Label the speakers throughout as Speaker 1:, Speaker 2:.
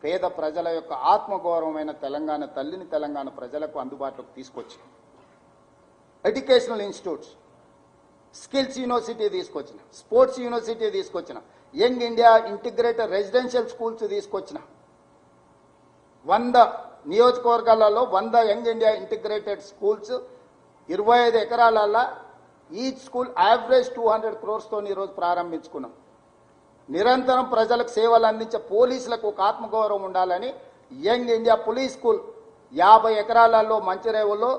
Speaker 1: పేద ప్రజల యొక్క ఆత్మగౌరవమైన తెలంగాణ తల్లిని తెలంగాణ ప్రజలకు అందుబాటులోకి తీసుకొచ్చిన ఎడ్యుకేషనల్ ఇన్స్టిట్యూట్స్, స్కిల్స్ యూనివర్సిటీ తీసుకొచ్చిన, స్పోర్ట్స్ యూనివర్సిటీ తీసుకొచ్చిన, young India integrated residential schools తీసుకొచ్చిన, 100 నియోజకవర్గాలలో 100 యంగ్ ఇండియా ఇంటిగ్రేటెడ్ స్కూల్స్, 25 ఎకరాలలో ఈచ్ స్కూల్ యావరేజ్ 200 crores ఈరోజు ప్రారంభించుకున్నాం. నిరంతరం ప్రజలకు సేవలు అందించే పోలీసులకు ఒక ఆత్మగౌరవం ఉండాలని యంగ్ ఇండియా పోలీస్ స్కూల్ 50 ఎకరాలలో మంచిరేవులో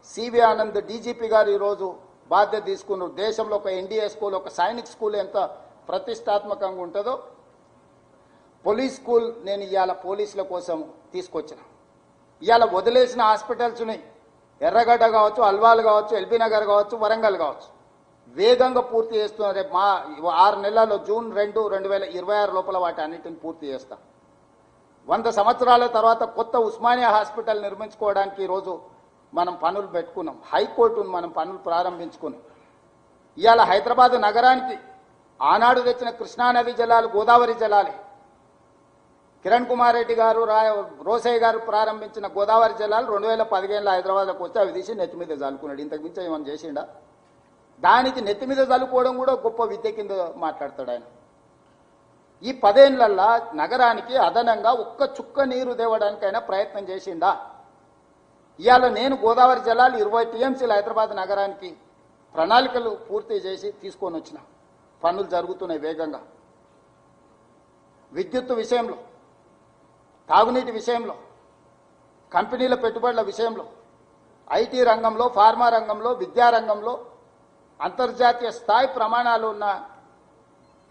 Speaker 1: సివి ఆనంద్ డీజీపీ గారు ఈరోజు బాధ్యత తీసుకున్నారు. దేశంలో ఒక ఎన్డీఏ స్కూల్, ఒక సైనిక్ స్కూల్ ఎంత ప్రతిష్టాత్మకంగా ఉంటుందో పోలీస్ స్కూల్ నేను ఇవాళ పోలీసుల కోసం తీసుకొచ్చిన. ఇవాళ వదిలేసిన హాస్పిటల్స్ ఉన్నాయి, ఎర్రగడ్డ కావచ్చు, అల్వాల్ కావచ్చు, ఎల్బీ నగర్ కావచ్చు, వరంగల్ కావచ్చు, వేగంగా పూర్తి చేస్తున్నారు. రేపు మా 6 నెలల్లో జూన్ 2, 2026 లోపల వాటి అన్నింటిని పూర్తి చేస్తాం. 100 సంవత్సరాల తర్వాత కొత్త ఉస్మానియా హాస్పిటల్ నిర్మించుకోవడానికి ఈరోజు మనం పనులు పెట్టుకున్నాం. హైకోర్టును మనం పనులు ప్రారంభించుకున్నాం. ఇవాళ హైదరాబాద్ నగరానికి ఆనాడు తెచ్చిన కృష్ణానది జలాలు, గోదావరి జలాలే. కిరణ్ కుమార్ రెడ్డి గారు, రోసయ్య గారు ప్రారంభించిన గోదావరి జలాలు 2015లో హైదరాబాద్లోకి వచ్చి అవి తీసి నెత్తి మీద చల్లుకున్నాడు. ఇంతకు మించి ఏమైనా చేసిండా? దానికి నెత్తి మీద చల్లుకోవడం కూడా గొప్ప విద్య కింద మాట్లాడతాడు ఆయన. ఈ 10 ఏళ్లల్లా నగరానికి అదనంగా ఒక్క చుక్క నీరు తేవడానికైనా ప్రయత్నం చేసిండా? ఇవాళ నేను గోదావరి జలాలు 20 టీఎంసీలు హైదరాబాద్ నగరానికి ప్రణాళికలు పూర్తి చేసి తీసుకొని వచ్చిన. పనులు జరుగుతున్నాయి వేగంగా. విద్యుత్ విషయంలో, తాగునీటి విషయంలో, కంపెనీల పెట్టుబడుల విషయంలో, ఐటీ రంగంలో, ఫార్మా రంగంలో, విద్యారంగంలో అంతర్జాతీయ స్థాయి ప్రమాణాలు ఉన్న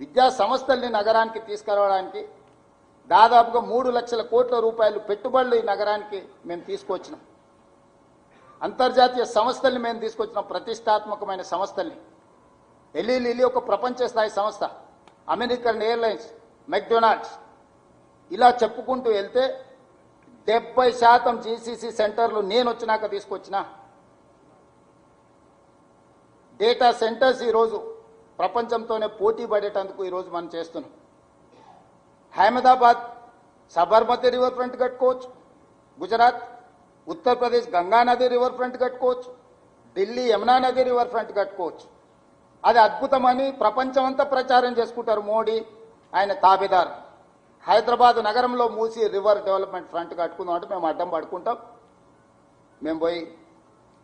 Speaker 1: విద్యా సంస్థల్ని నగరానికి తీసుకురావడానికి దాదాపుగా 3 లక్షల కోట్ల రూపాయలు పెట్టుబడులు ఈ నగరానికి మేము తీసుకొచ్చినాం. అంతర్జాతీయ సంస్థల్ని మేము తీసుకొచ్చినాం, ప్రతిష్టాత్మకమైన సంస్థల్ని. ఎల్ఈ ఒక ప్రపంచ స్థాయి సంస్థ, అమెరికన్ ఎయిర్లైన్స్, మెక్డొనాల్డ్స్, ఇలా చెప్పుకుంటూ వెళ్తే 70% జీసీసీ సెంటర్లు నేను వచ్చినాక తీసుకొచ్చిన. డేటా సెంటర్స్ ఈరోజు ప్రపంచంతోనే పోటీ పడేటందుకు ఈరోజు మనం చేస్తున్నాం. అహ్మదాబాద్ సబర్మతి రివర్ ఫ్రంట్ కట్టుకోవచ్చు, గుజరాత్, ఉత్తరప్రదేశ్ గంగా నది రివర్ ఫ్రంట్ కట్టుకోవచ్చు, ఢిల్లీ యమునా నది రివర్ ఫ్రంట్ కట్టుకోవచ్చు. అది అద్భుతమని ప్రపంచమంతా ప్రచారం చేసుకుంటారు మోడీ, ఆయన తాబేదారు. హైదరాబాద్ నగరంలో మూసి రివర్ డెవలప్మెంట్ ఫ్రంట్ కట్టుకుందాం అంటే మేము అడ్డం పడుకుంటాం, మేము పోయి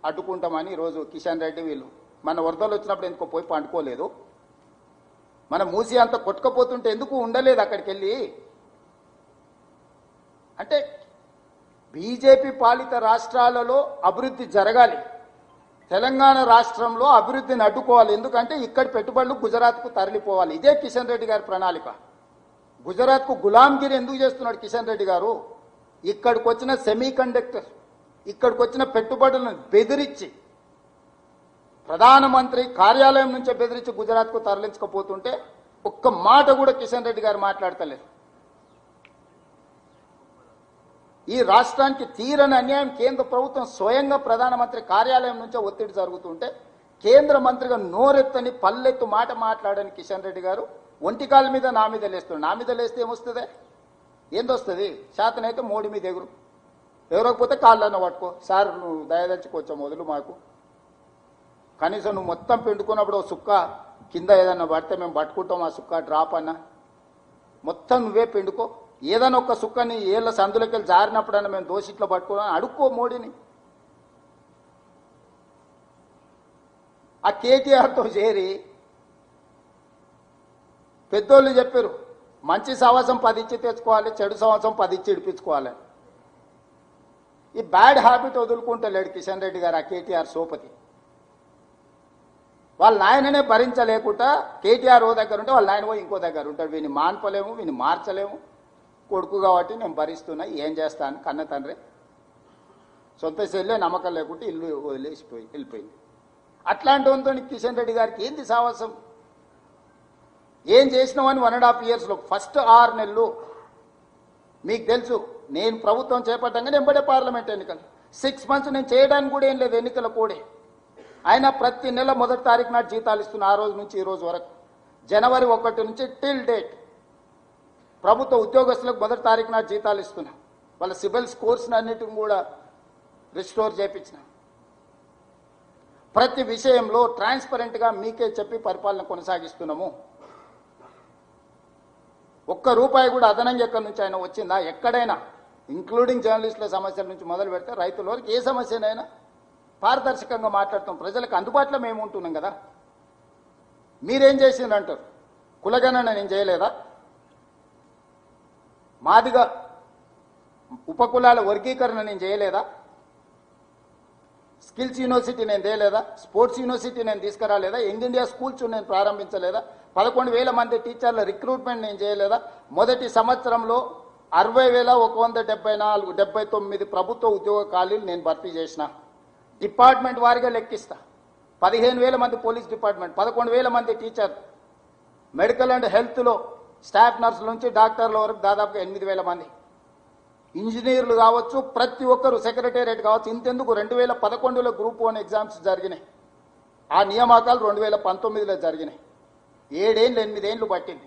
Speaker 1: అడ్డుకుంటామని ఈరోజు కిషన్ రెడ్డి వీళ్ళు మన వరదలు వచ్చినప్పుడు ఎందుకో పోయి పండుకోలేదు. మన మూసి అంత కొట్టుకపోతుంటే ఎందుకు ఉండలేదు అక్కడికి వెళ్ళి? అంటే బీజేపీ పాలిత రాష్ట్రాలలో అభివృద్ధి జరగాలి, తెలంగాణ రాష్ట్రంలో అభివృద్ధిని అడ్డుకోవాలి. ఎందుకంటే ఇక్కడి పెట్టుబడులు గుజరాత్కు తరలిపోవాలి. ఇదే కిషన్ రెడ్డి గారి ప్రణాళిక. గుజరాత్కు గులాంగిరి ఎందుకు చేస్తున్నాడు కిషన్ రెడ్డి గారు? ఇక్కడికి వచ్చిన సెమీ కండక్టర్, ఇక్కడికి వచ్చిన పెట్టుబడులను బెదిరించి, ప్రధానమంత్రి కార్యాలయం నుంచే బెదిరించి గుజరాత్కు తరలించకపోతుంటే ఒక్క మాట కూడా కిషన్ రెడ్డి గారు మాట్లాడతలేరు. ఈ రాష్ట్రానికి తీరని అన్యాయం కేంద్ర ప్రభుత్వం స్వయంగా ప్రధానమంత్రి కార్యాలయం నుంచే ఒత్తిడి జరుగుతుంటే కేంద్ర మంత్రిగా నోరెత్తని పల్లెత్తు మాట మాట్లాడని కిషన్ రెడ్డి గారు ఒంటికాల మీద నా మీద లేస్తున్నాడు. నా మీద లేస్తే ఏమొస్తుంది? ఏందొస్తుంది? శాతనైతే మోడీ మీద ఎగురు, ఎవరకపోతే కాళ్ళన్న పట్టుకో. సార్ నువ్వు దయదచ్చుకోవచ్చా మొదలు మాకు? కనీసం నువ్వు మొత్తం పిండుకున్నప్పుడు సుక్క కింద ఏదన్నా పడితే మేము పట్టుకుంటాం, ఆ సుక్క డ్రాప్ అన్నా. మొత్తం నువ్వే పిండుకో. ఏదైనా ఒక్క సుక్కని ఏళ్ళ సందులోకి వెళ్ళి జారినప్పుడన్నా మేము దోషిట్లో పట్టుకున్నాం అడుక్కో మోడీని. ఆ కేటీఆర్తో చేరి పెద్దోళ్ళు చెప్పారు, మంచి సహవాసం 10 ఇచ్చి తెచ్చుకోవాలి, చెడు సహవాసం 10 ఇచ్చి ఇడిపించుకోవాలి. ఈ బ్యాడ్ హ్యాబిట్ వదులుకుంటలేడు కిషన్ రెడ్డి గారు, ఆ కేటీఆర్ సోపతి. వాళ్ళ నాయననే భరించలేకుండా కేటీఆర్ ఓ దగ్గర ఉంటే వాళ్ళ నాయన పోయి ఇంకో దగ్గర ఉంటాడు. వీని మాన్పలేము, వీని మార్చలేము. కొడుకు కాబట్టి నేను భరిస్తున్నా, ఏం చేస్తాను? కన్న తండ్రి సొంత చెల్లె నమ్మకం లేకుంటే ఇల్లు వదిలేసిపోయి వెళ్ళిపోయింది. అట్లాంటి వంతో కిషన్ రెడ్డి గారికి ఏంది సావాసం? ఏం చేసినామని 1.5 yearsలో ఫస్ట్ 6 నెలలు మీకు తెలుసు. నేను ప్రభుత్వం చేపట్టంగానే ఎంబడే పార్లమెంట్ ఎన్నికలు. 6 months నేను చేయడానికి కూడా ఏం లేదు, ఎన్నికల కోడే. ఆయన ప్రతి నెల 1వ తారీఖు నాడు జీతాలు ఇస్తున్న. ఆ రోజు నుంచి ఈ రోజు వరకు, జనవరి 1 నుంచి టిల్ డేట్ ప్రభుత్వ ఉద్యోగస్తులకు 1వ తారీఖు నాడు జీతాలు ఇస్తున్నా. వాళ్ళ సివిల్ స్కోర్స్ని అన్నిటిని కూడా రిస్టోర్ చేయించిన. ప్రతి విషయంలో ట్రాన్స్పరెంట్గా మీకే చెప్పి పరిపాలన కొనసాగిస్తున్నాము. ఒక్క రూపాయి కూడా అదనంగా ఎక్కడి నుంచి అయినా వచ్చిందా? ఎక్కడైనా, ఇంక్లూడింగ్ జర్నలిస్టుల సమస్యల నుంచి మొదలు పెడితే రైతుల వరకు ఏ సమస్యనైనా పారదర్శకంగా మాట్లాడుతాం. ప్రజలకు అందుబాటులో మేము ఉంటున్నాం కదా. మీరేం చేసిందంటారు? కులగణన నేను చేయలేదా? మాదిగా ఉపకులాల వర్గీకరణ నేను చేయలేదా? స్కిల్స్ యూనివర్సిటీ నేను తేలేదా? స్పోర్ట్స్ యూనివర్సిటీ నేను తీసుకురాలేదా? యంగ్ ఇండియా స్కూల్స్ నేను ప్రారంభించలేదా? 11,000 మంది టీచర్ల రిక్రూట్మెంట్ నేను చేయలేదా? మొదటి సంవత్సరంలో 60,179 ప్రభుత్వ ఉద్యోగ ఖాళీలు నేను భర్తీ చేసిన. డిపార్ట్మెంట్ వారిగా లెక్కిస్తా. 15,000 మంది పోలీస్ డిపార్ట్మెంట్, 11,000 మంది టీచర్, మెడికల్ అండ్ హెల్త్లో స్టాఫ్ నర్సుల నుంచి డాక్టర్ల వరకు దాదాపుగా 8,000 మంది, ఇంజనీర్లు కావచ్చు, ప్రతి ఒక్కరు, సెక్రటేరియట్ కావచ్చు. ఇంతెందుకు 2011లో గ్రూప్ 1 ఎగ్జామ్స్ జరిగినాయి. ఆ నియామకాలు 2019లో జరిగినాయి. 7 ఏళ్ళు 8 ఏళ్ళు పట్టింది.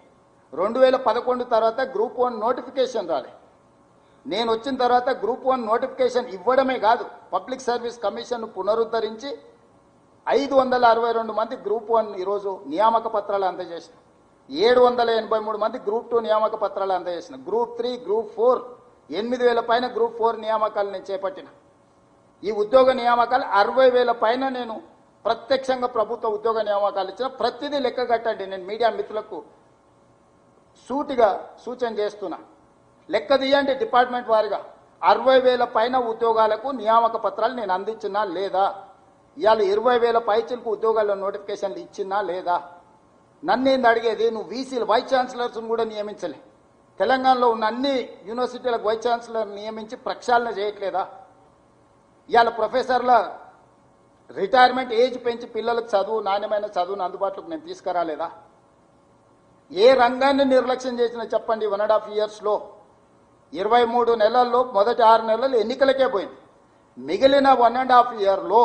Speaker 1: 2011 తర్వాత గ్రూప్ 1 నోటిఫికేషన్ రాలే. నేను వచ్చిన తర్వాత గ్రూప్ 1 నోటిఫికేషన్ ఇవ్వడమే కాదు, పబ్లిక్ సర్వీస్ కమిషన్ పునరుద్ధరించి 562 మంది గ్రూప్ 1 ఈరోజు నియామక పత్రాలు అందజేసిన. 783 మంది గ్రూప్ 2 నియామక పత్రాలు అందజేసిన. గ్రూప్ 3, గ్రూప్ 4 8,000 పైన గ్రూప్ 4 నియామకాలు నేను చేపట్టిన. ఈ ఉద్యోగ నియామకాలు 60,000 పైన నేను ప్రత్యక్షంగా ప్రభుత్వ ఉద్యోగ నియామకాలు ఇచ్చిన. ప్రతిదీ లెక్క కట్టండి. నేను మీడియా మిత్రులకు సూటిగా సూచన చేస్తున్నా. లెక్క తీయండి డిపార్ట్మెంట్ వారిగా. 60,000 పైన ఉద్యోగాలకు నియామక పత్రాలు నేను అందించినా లేదా? ఇవాళ 20,000 పైచిలకు ఉద్యోగాల నోటిఫికేషన్లు ఇచ్చినా లేదా? నన్నేంది అడిగేది? నువ్వు వీసీలు వైస్ ఛాన్సలర్స్ని కూడా నియమించలే. తెలంగాణలో ఉన్న అన్ని యూనివర్సిటీలకు వైస్ ఛాన్సలర్ నియమించి ప్రక్షాళన చేయట్లేదా? ఇవాళ ప్రొఫెసర్ల రిటైర్మెంట్ ఏజ్ పెంచి పిల్లలకు చదువు, నాణ్యమైన చదువును అందుబాటులోకి నేను తీసుకురాలేదా? ఏ రంగాన్ని నిర్లక్ష్యం చేసినా చెప్పండి. 1.5 ఇయర్స్లో 23 నెలల్లో మొదటి 6 నెలలు ఎన్నికలకే పోయింది. మిగిలిన 1.5 ఇయర్లో